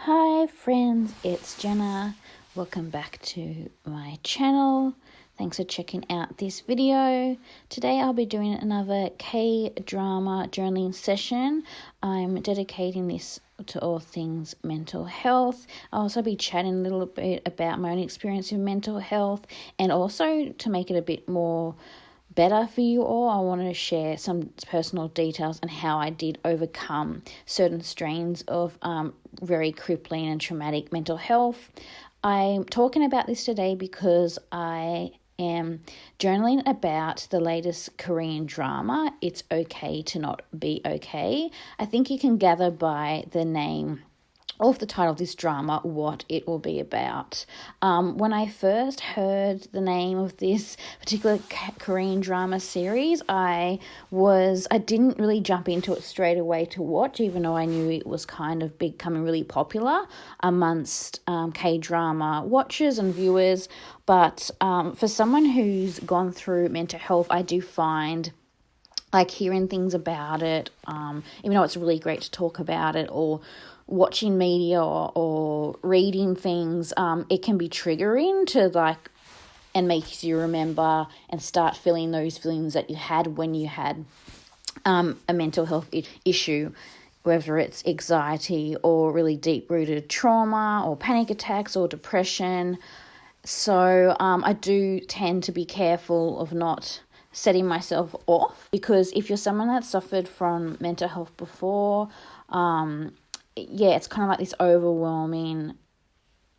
Hi friends, it's Jenna. Welcome back to my channel. Thanks for checking out this video. Today I'll be doing another K-drama journaling session. I'm dedicating this to all things mental health. I'll also be chatting a little bit about my own experience with mental health, and also to make it a bit more better for you all, I want to share some personal details on how I did overcome certain strains of very crippling and traumatic mental health. I'm talking about this today because I am journaling about the latest Korean drama, It's Okay to Not Be Okay. I think you can gather by the name of the title of this drama what it will be about. When I first heard the name of this particular Korean drama series, I didn't really jump into it straight away to watch, even though I knew it was kind of becoming really popular amongst K-drama watchers and viewers. But for someone who's gone through mental health, I do find like hearing things about it, even though it's really great to talk about it, or watching media or reading things, it can be triggering to and makes you remember and start feeling those feelings that you had when you had a mental health issue, whether it's anxiety or really deep-rooted trauma or panic attacks or depression. So I do tend to be careful of not setting myself off, because if you're someone that suffered from mental health before, it's kind of like this overwhelming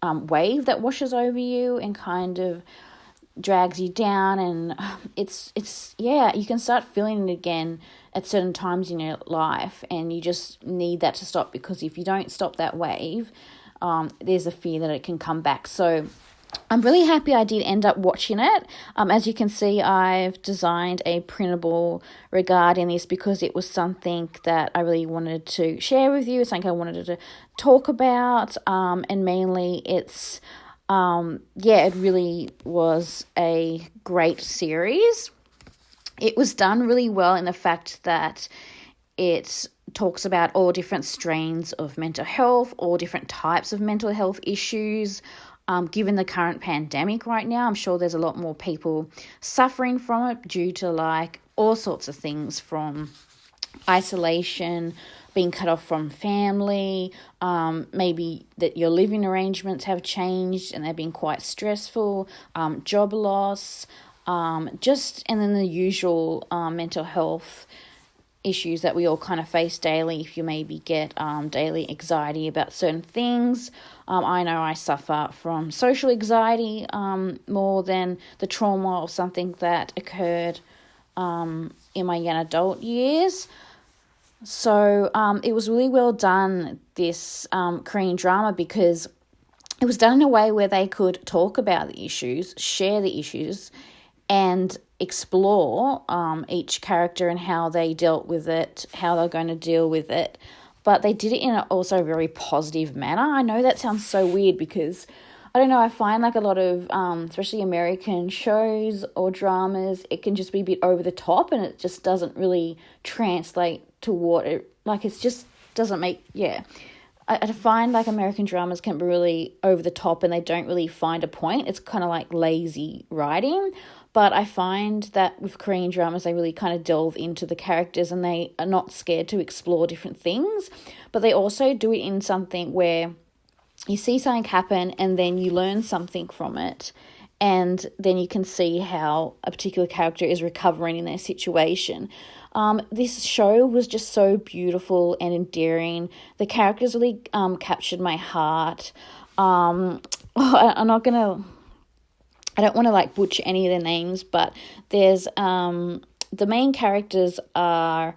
wave that washes over you and kind of drags you down, and you can start feeling it again at certain times in your life, and you just need that to stop, because if you don't stop that wave, there's a fear that it can come back. So I'm really happy I did end up watching it. As you can see, I've designed a printable regarding this because it was something that I really wanted to share with you. It's something I wanted to talk about, and mainly it really was a great series. It was done really well in the fact that it talks about all different strains of mental health, all different types of mental health issues. Given the current pandemic right now, I'm sure there's a lot more people suffering from it due to all sorts of things, from isolation, being cut off from family, maybe that your living arrangements have changed and they've been quite stressful, job loss, and then the usual mental health issues that we all kind of face daily. If you maybe get daily anxiety about certain things, I know I suffer from social anxiety more than the trauma or something that occurred in my young adult years. So it was really well done, this Korean drama, because it was done in a way where they could talk about the issues, share the issues, and explore each character and how they dealt with it, how they're going to deal with it. But they did it in an also very positive manner. I know that sounds so weird because, I don't know, I find a lot of, especially American shows or dramas, it can just be a bit over the top and it just doesn't really translate to what it, it just doesn't make, I find American dramas can be really over the top and they don't really find a point. It's kind of like lazy writing. But I find that with Korean dramas, they really kind of delve into the characters and they are not scared to explore different things. But they also do it in something where you see something happen and then you learn something from it. And then you can see how a particular character is recovering in their situation. This show was just so beautiful and endearing. The characters really captured my heart. I don't want to butcher any of their names, but there's the main characters are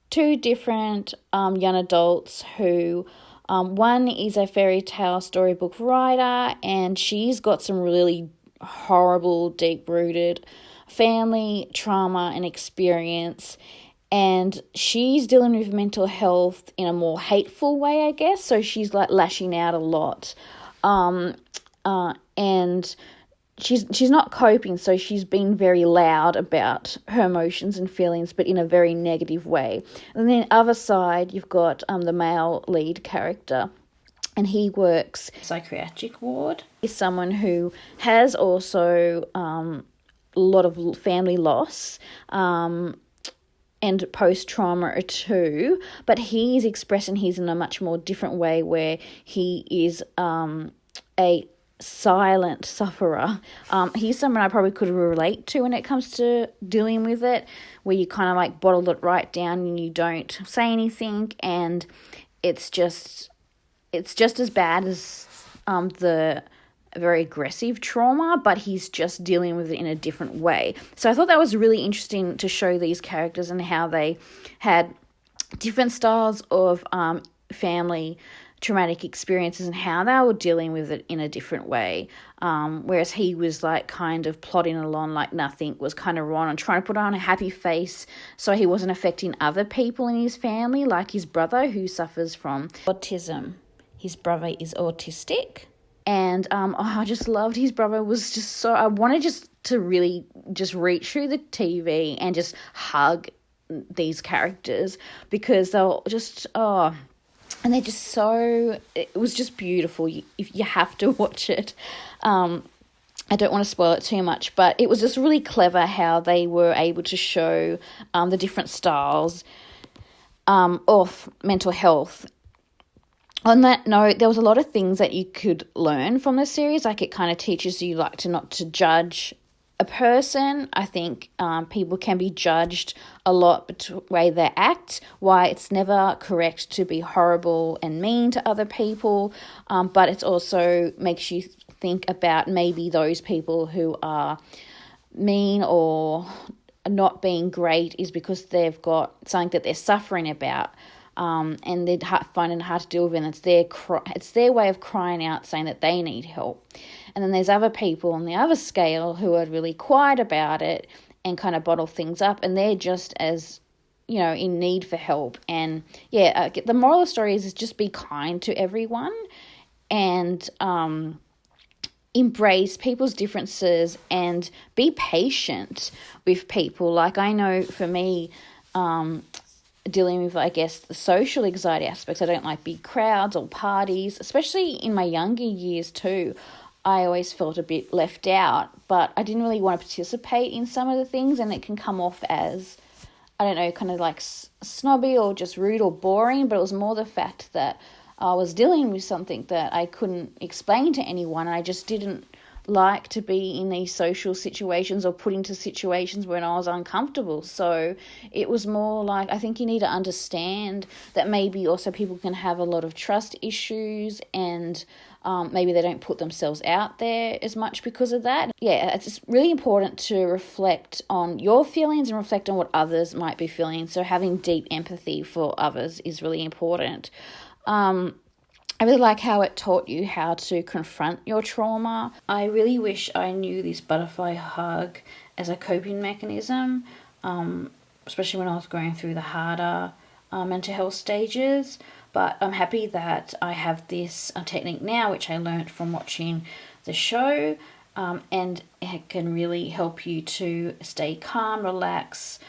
two different young adults who, one is a fairy tale storybook writer, and she's got some really horrible, deep-rooted family trauma and experience, and she's dealing with mental health in a more hateful way, I guess, so she's lashing out a lot. And she's not coping, so she's been very loud about her emotions and feelings, but in a very negative way. And then the other side, you've got the male lead character, and he works psychiatric ward. He's someone who has also a lot of family loss and post-trauma too, but he's expressing his in a much more different way, where he is a silent sufferer. He's someone I probably could relate to when it comes to dealing with it, where you kind of like bottle it right down and you don't say anything, and it's just as bad as the very aggressive trauma, but he's just dealing with it in a different way. So I thought that was really interesting to show these characters and how they had different styles of family traumatic experiences and how they were dealing with it in a different way. Whereas he was like kind of plodding along like nothing was kind of wrong and trying to put on a happy face so he wasn't affecting other people in his family, like his brother who suffers from autism. His brother is autistic. And I just loved his brother. Was just so, I wanted just to really just reach through the TV and just hug these characters, because they'll just, and they're just so, it was just beautiful. You have to watch it. I don't want to spoil it too much, but it was just really clever how they were able to show the different styles of mental health. On that note, there was a lot of things that you could learn from the series. Like, it kind of teaches you like not to judge a person. I think people can be judged a lot by the way they act, why it's never correct to be horrible and mean to other people, but it also makes you think about maybe those people who are mean or not being great is because they've got something that they're suffering about. And they're finding it hard to deal with, and it's their way of crying out, saying that they need help. And then there's other people on the other scale who are really quiet about it and kind of bottle things up, and they're just as, in need for help. And the moral of the story is just be kind to everyone and embrace people's differences and be patient with people. Like, I know for me, dealing with, I guess, the social anxiety aspects. I don't like big crowds or parties, especially in my younger years too. I always felt a bit left out, but I didn't really want to participate in some of the things, and it can come off as, I don't know, kind of like snobby or just rude or boring, but it was more the fact that I was dealing with something that I couldn't explain to anyone, and I just didn't like to be in these social situations or put into situations when I was uncomfortable. So it was more like, I think you need to understand that maybe also people can have a lot of trust issues, and maybe they don't put themselves out there as much because of that. Yeah, it's just really important to reflect on your feelings and reflect on what others might be feeling. So having deep empathy for others is really important. I really like how it taught you how to confront your trauma. I really wish I knew this butterfly hug as a coping mechanism, especially when I was going through the harder mental health stages. But I'm happy that I have this technique now, which I learnt from watching the show, and it can really help you to stay calm, relax.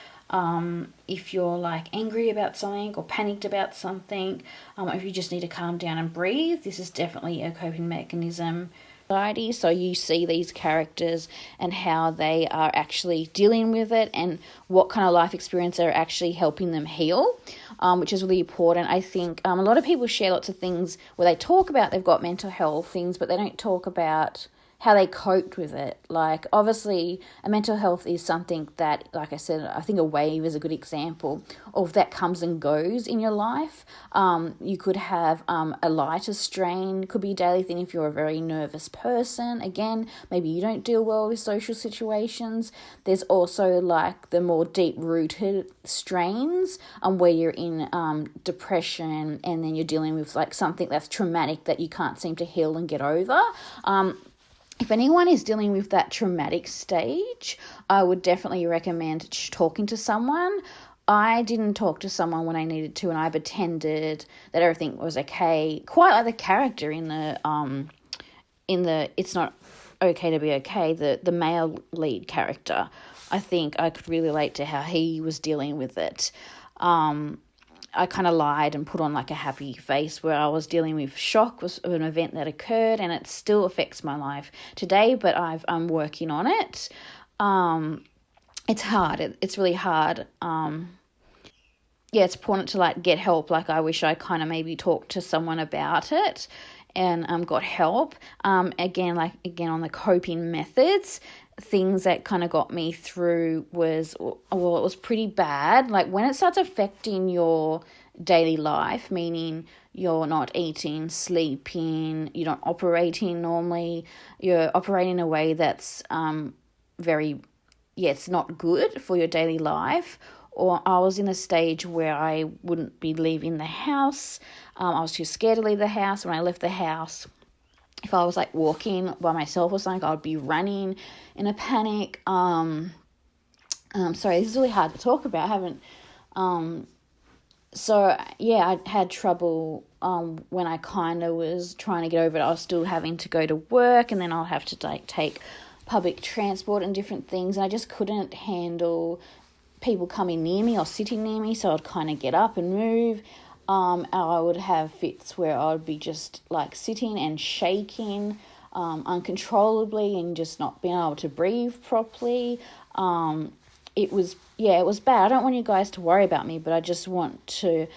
If you're like angry about something or panicked about something, if you just need to calm down and breathe, this is definitely a coping mechanism. So you see these characters and how they are actually dealing with it and what kind of life experience are actually helping them heal, which is really important. I think a lot of people share lots of things where they talk about they've got mental health things, but they don't talk about how they coped with it. Like, obviously, a mental health is something that, like I said, I think a wave is a good example of that comes and goes in your life. You could have a lighter strain, could be a daily thing if you're a very nervous person. Again, maybe you don't deal well with social situations. There's also like the more deep-rooted strains where you're in depression, and then you're dealing with like something that's traumatic that you can't seem to heal and get over. If anyone is dealing with that traumatic stage, I would definitely recommend talking to someone. I didn't talk to someone when I needed to, and I pretended that everything was okay, quite like the character in the It's Not Okay to Be Okay, the male lead character, I think I could really relate to how he was dealing with it. I kind of lied and put on like a happy face where I was dealing with shock was an event that occurred, and it still affects my life today, but I'm working on it. It's hard. It's really hard. It's important to like get help. Like I wish I kind of maybe talked to someone about it and got help. Again on the coping methods, things that kind of got me through was, well, it was pretty bad. Like when it starts affecting your daily life, meaning you're not eating, sleeping, you're not operating normally, you're operating in a way that's it's not good for your daily life. Or I was in a stage where I wouldn't be leaving the house. I was too scared to leave the house. When I left the house, if I was like walking by myself or something, I would be running in a panic. Sorry, this is really hard to talk about. I haven't. I had trouble when I kind of was trying to get over it. I was still having to go to work, and then I'll have to take public transport and different things. And I just couldn't handle people coming near me or sitting near me, so I'd kind of get up and move. I would have fits where I would be just like sitting and shaking uncontrollably and just not being able to breathe properly. It was bad. I don't want you guys to worry about me, but I just want to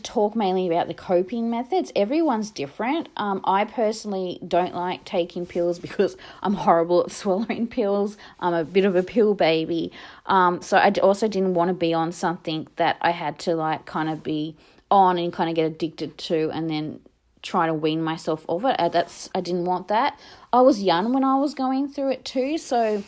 talk mainly about the coping methods. Everyone's different. I personally don't like taking pills because I'm horrible at swallowing pills. I'm a bit of a pill baby. So I also didn't want to be on something that I had to like kind of be on and kind of get addicted to and then try to wean myself off it. I didn't want that. I was young when I was going through it too, so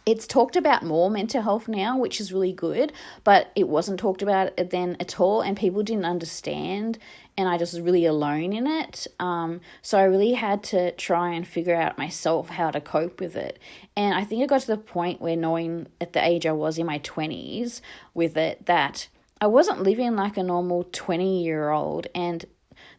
it's talked about more, mental health now, which is really good, but it wasn't talked about then at all, and people didn't understand, and I just was really alone in it. So I really had to try and figure out myself how to cope with it. And I think it got to the point where, knowing at the age I was in my 20s with it, that I wasn't living like a normal 20-year-old, and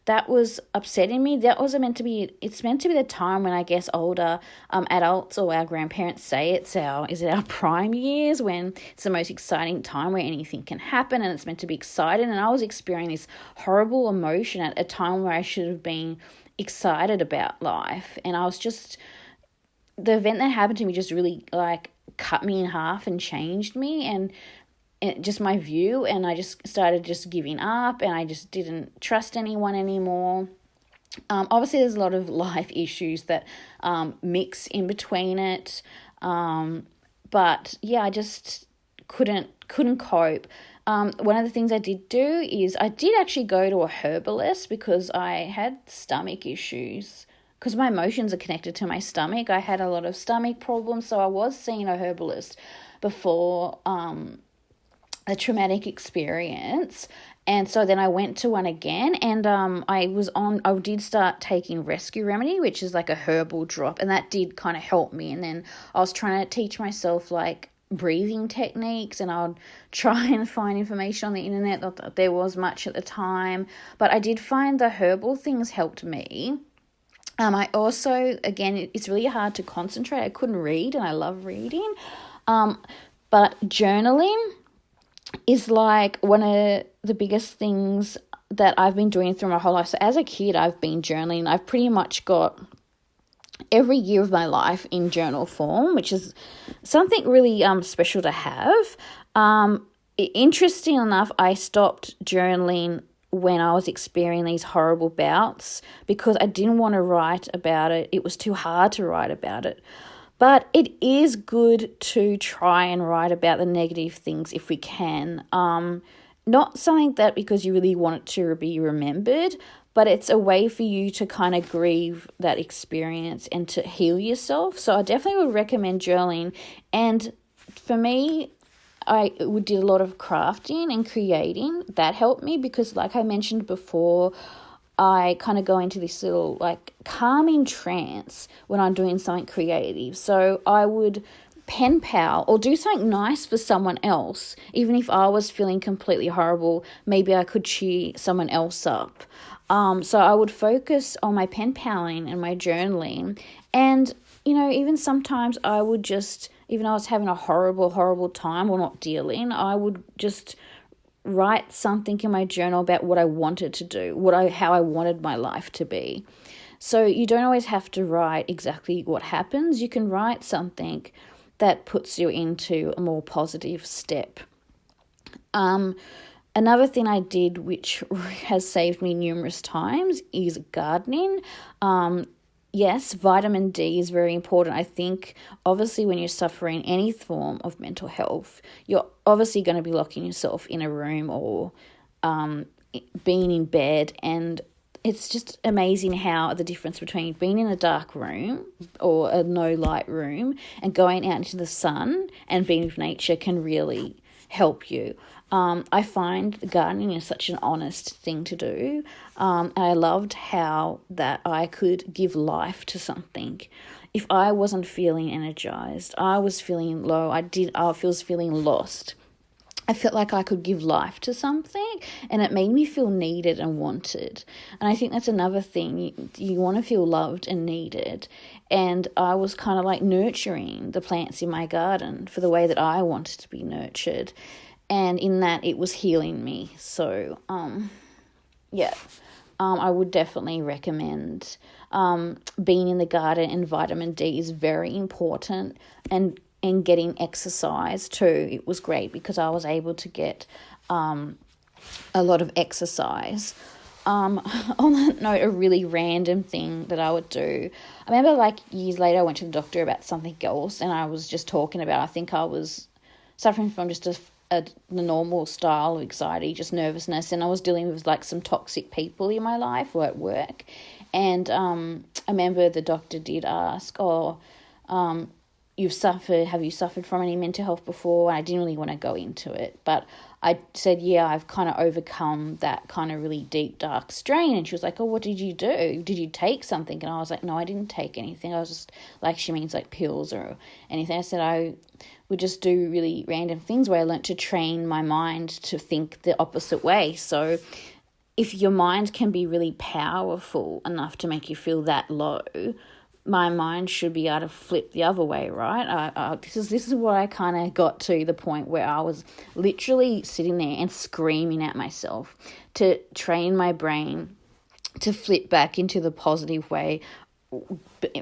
that was upsetting me. It's meant to be the time when I guess older adults or our grandparents say is it our prime years, when it's the most exciting time where anything can happen and it's meant to be exciting. And I was experiencing this horrible emotion at a time where I should have been excited about life. And the event that happened to me just really like cut me in half and changed me and just my view, and I just started just giving up, and I just didn't trust anyone anymore. Obviously there's a lot of life issues that mix in between it, but yeah, I just couldn't cope. One of the things I did do is I did actually go to a herbalist because I had stomach issues. Because my emotions are connected to my stomach. I had a lot of stomach problems, so I was seeing a herbalist before a traumatic experience. And so then I went to one again, and I did start taking Rescue Remedy, which is like a herbal drop, and that did kind of help me. And then I was trying to teach myself like breathing techniques, and I'd try and find information on the internet. Not that there was much at the time, but I did find the herbal things helped me. I also, again, it's really hard to concentrate. I couldn't read, and I love reading. But journaling is like one of the biggest things that I've been doing through my whole life. So as a kid, I've been journaling. I've pretty much got every year of my life in journal form, which is something really special to have. Interesting enough, I stopped journaling when I was experiencing these horrible bouts because I didn't want to write about it. It was too hard to write about it. But it is good to try and write about the negative things if we can. Not something that because you really want it to be remembered, but it's a way for you to kind of grieve that experience and to heal yourself. So I definitely would recommend journaling. And for me, I did a lot of crafting and creating. That helped me because, like I mentioned before, I kind of go into this little like calming trance when I'm doing something creative. So I would pen pal or do something nice for someone else. Even if I was feeling completely horrible, maybe I could cheer someone else up. So I would focus on my pen paling and my journaling. And even sometimes I would just, even though I was having a horrible time or not dealing, I would just write something in my journal about what I wanted to do, how I wanted my life to be. So you don't always have to write exactly what happens. You can write something that puts you into a more positive step. Another thing I did, which has saved me numerous times, is gardening. Yes, vitamin D is very important. I think, obviously, when you're suffering any form of mental health, you're obviously going to be locking yourself in a room or being in bed, and it's just amazing how the difference between being in a dark room or a no-light room and going out into the sun and being with nature can really help you. I find gardening is such an honest thing to do. And I loved how that I could give life to something. If I wasn't feeling energized, I was feeling low, I was feeling lost, I felt like I could give life to something, and it made me feel needed and wanted. And I think that's another thing. You want to feel loved and needed. And I was kind of like nurturing the plants in my garden for the way that I wanted to be nurtured. And in that, it was healing me. So, I would definitely recommend being in the garden, and vitamin D is very important, and getting exercise too. It was great because I was able to get a lot of exercise. On that note, a really random thing that I would do, I remember like years later I went to the doctor about something else, and I was just talking about, I think I was suffering from just the normal style of anxiety, just nervousness, and I was dealing with like some toxic people in my life or at work. And I remember the doctor did ask, have you suffered from any mental health before? And I didn't really want to go into it, but I said, yeah, I've kind of overcome that kind of really deep, dark strain. And she was like, oh, what did you do? Did you take something? And I was like, no, I didn't take anything. I was just like, she means like pills or anything. I said, I would just do really random things where I learnt to train my mind to think the opposite way. So if your mind can be really powerful enough to make you feel that low, my mind should be able to flip the other way, right? This is what I kind of got to the point where I was literally sitting there and screaming at myself to train my brain to flip back into the positive way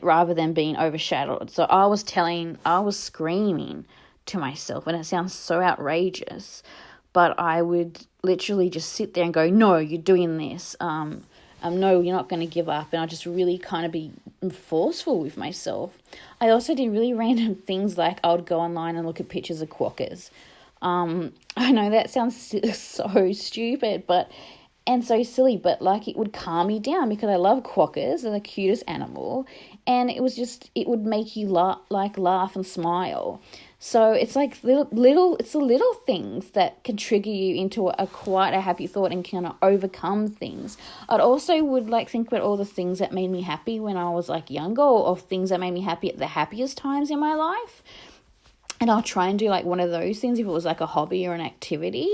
rather than being overshadowed. So I was screaming to myself, and it sounds so outrageous, but I would literally just sit there and go, no, you're doing this. No, you're not going to give up. And I just really kind of be forceful with myself. I also did really random things, like I would go online and look at pictures of quokkas. I know that sounds so stupid and so silly, but like it would calm me down because I love quokkas. They're the cutest animal. And it would make you laugh and smile. So it's like the little things that can trigger you into quite a happy thought and kind of overcome things. I'd also would like think about all the things that made me happy when I was like younger, or things that made me happy at the happiest times in my life. And I'll try and do like one of those things if it was like a hobby or an activity.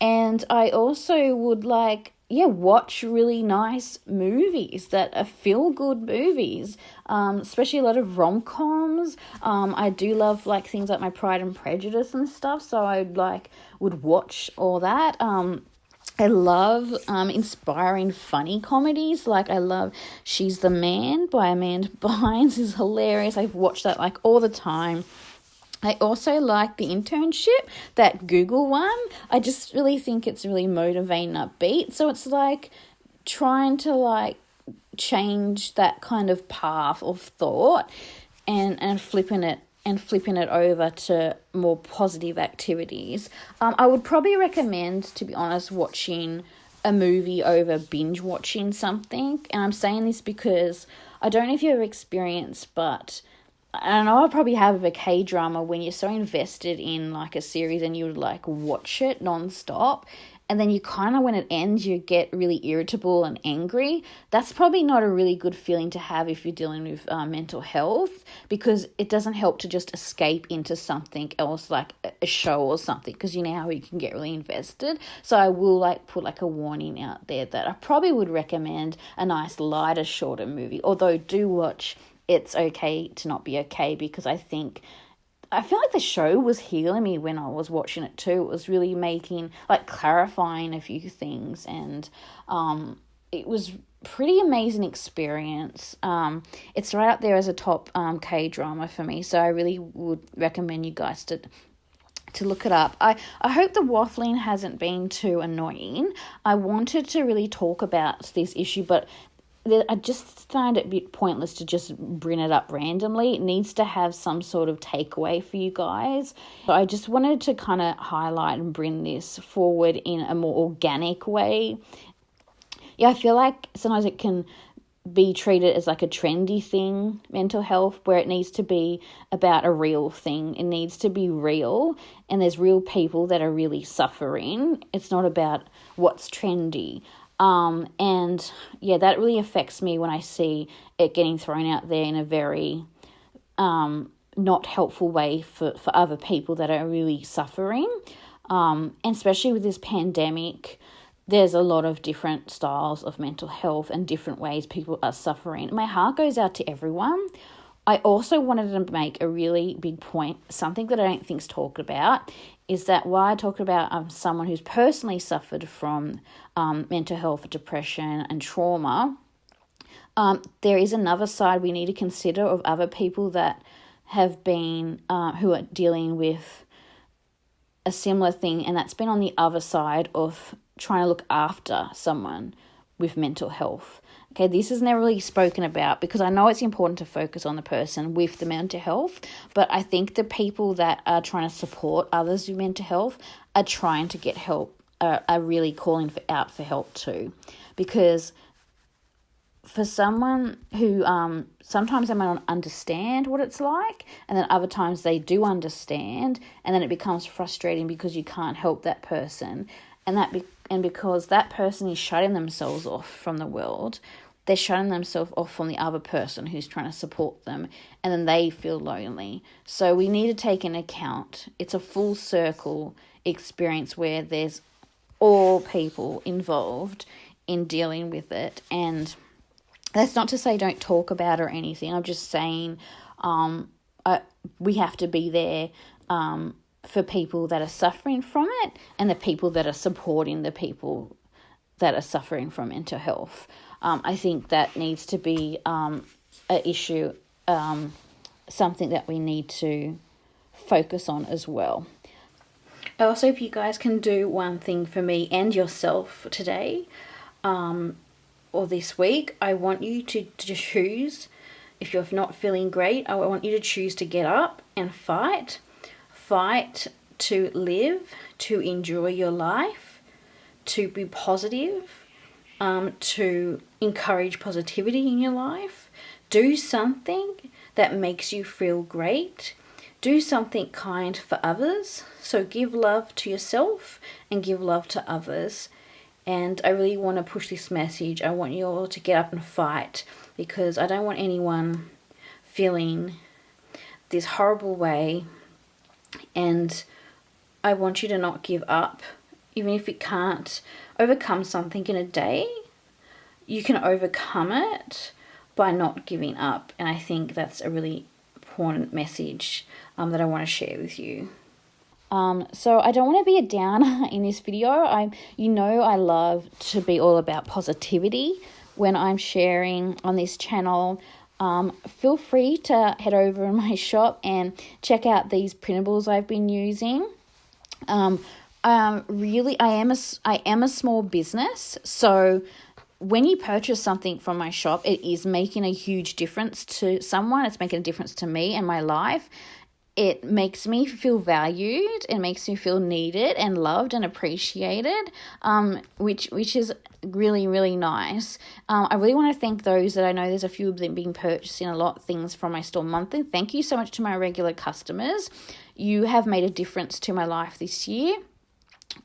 And I also would watch really nice movies that are feel-good movies, especially a lot of rom-coms. I do love like things like my Pride and Prejudice and stuff, so I would watch all that. I love inspiring funny comedies. Like I love She's the Man by Amanda Bynes is hilarious. I've watched that like all the time. I also like The Internship, that Google one. I just really think it's really motivating, upbeat. So it's like trying to like change that kind of path of thought and flipping it over to more positive activities. I would probably recommend, to be honest, watching a movie over binge watching something. And I'm saying this because I don't know if you ever experienced, but I know I probably have a K-drama when you're so invested in like a series and you would like watch it non-stop, and then you kind of, when it ends, you get really irritable and angry. That's probably not a really good feeling to have if you're dealing with mental health, because it doesn't help to just escape into something else like a show or something, because you know how you can get really invested. So I will like put like a warning out there that I probably would recommend a nice lighter, shorter movie, although do watch it's okay to not be okay, because I feel like the show was healing me when I was watching it too. It was really clarifying a few things, and it was pretty amazing experience. It's right up there as a top K-drama for me, so I really would recommend you guys to look it up. I hope the waffling hasn't been too annoying. I wanted to really talk about this issue, but I just find it a bit pointless to just bring it up randomly. It needs to have some sort of takeaway for you guys. So I just wanted to kind of highlight and bring this forward in a more organic way. Yeah, I feel like sometimes it can be treated as like a trendy thing, mental health, where it needs to be about a real thing. It needs to be real, and there's real people that are really suffering. It's not about what's trendy. And yeah, that really affects me when I see it getting thrown out there in a very not helpful way for other people that are really suffering. And especially with this pandemic, there's a lot of different styles of mental health and different ways people are suffering. My heart goes out to everyone. I also wanted to make a really big point, something that I don't think is talked about, is that while I talk about someone who's personally suffered from mental health, depression and trauma, there is another side we need to consider of other people that have been, who are dealing with a similar thing, and that's been on the other side of trying to look after someone with mental health. Okay, this is never really spoken about because I know it's important to focus on the person with the mental health, but I think the people that are trying to support others with mental health are trying to get help, are really calling out for help too. Because for someone who sometimes they might not understand what it's like, and then other times they do understand, and then it becomes frustrating because you can't help that person, and because that person is shutting themselves off from the world, they're shutting themselves off from the other person who's trying to support them, and then they feel lonely. So we need to take into account, it's a full circle experience where there's all people involved in dealing with it. And that's not to say don't talk about it or anything. I'm just saying we have to be there for people that are suffering from it, and the people that are supporting the people that are suffering from mental health. I think that needs to be an issue, something that we need to focus on as well. Also, if you guys can do one thing for me and yourself today or this week, I want you to choose, if you're not feeling great, I want you to choose to get up and fight. Fight to live, to enjoy your life, to be positive, to encourage positivity in your life. Do something that makes you feel great. Do something kind for others. So give love to yourself and give love to others. And I really want to push this message. I want you all to get up and fight, because I don't want anyone feeling this horrible way. And I want you to not give up. Even if you can't overcome something in a day, you can overcome it by not giving up. And I think that's a really important message that I want to share with you. So I don't want to be a downer in this video. I love to be all about positivity when I'm sharing on this channel. Feel free to head over in my shop and check out these printables I've been using. Really, I am a small business, so when you purchase something from my shop, it is making a huge difference to someone. It's making a difference to me and my life. It makes me feel valued. It makes me feel needed and loved and appreciated, which is really, really nice. I really want to thank those that I know there's a few of them being purchasing a lot of things from my store monthly. Thank you so much to my regular customers. You have made a difference to my life this year.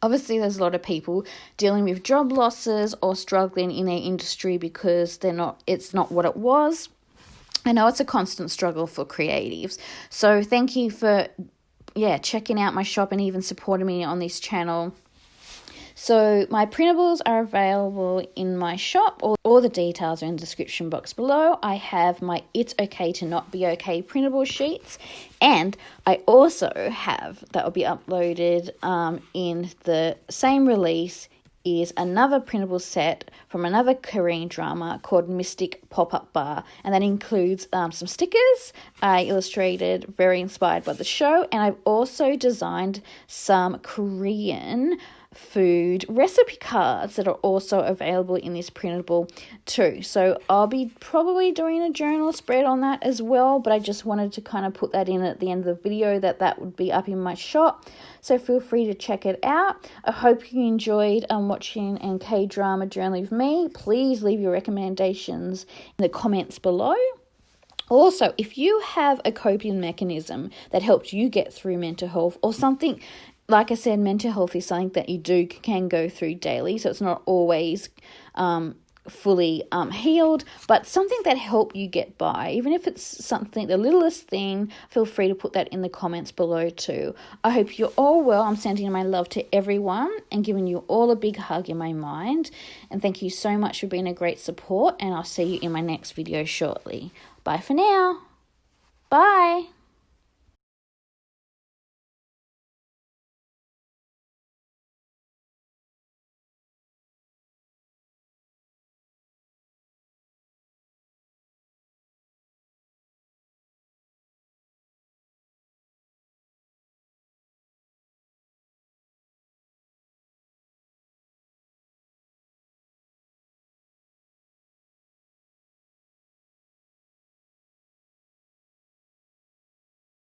Obviously, there's a lot of people dealing with job losses or struggling in their industry because it's not what it was. I know it's a constant struggle for creatives. So thank you for checking out my shop and even supporting me on this channel. So my printables are available in my shop. All the details are in the description box below. I have my It's Okay to Not Be Okay printable sheets, and I also have, that will be uploaded in the same release, is another printable set from another Korean drama called Mystic Pop-Up Bar, and that includes some stickers I illustrated, very inspired by the show, and I've also designed some Korean food recipe cards that are also available in this printable too. So I'll be probably doing a journal spread on that as well, but I just wanted to kind of put that in at the end of the video that would be up in my shop. So feel free to check it out. I hope you enjoyed watching and K-drama journaling with me. Please leave your recommendations in the comments below. Also, if you have a coping mechanism that helps you get through mental health, or something, like I said, mental health is something that you can go through daily, so it's not always fully healed, but something that help you get by, even if it's something, the littlest thing, feel free to put that in the comments below too. I hope you're all well. I'm sending my love to everyone and giving you all a big hug in my mind, and thank you so much for being a great support, and I'll see you in my next video shortly. Bye for now. Bye.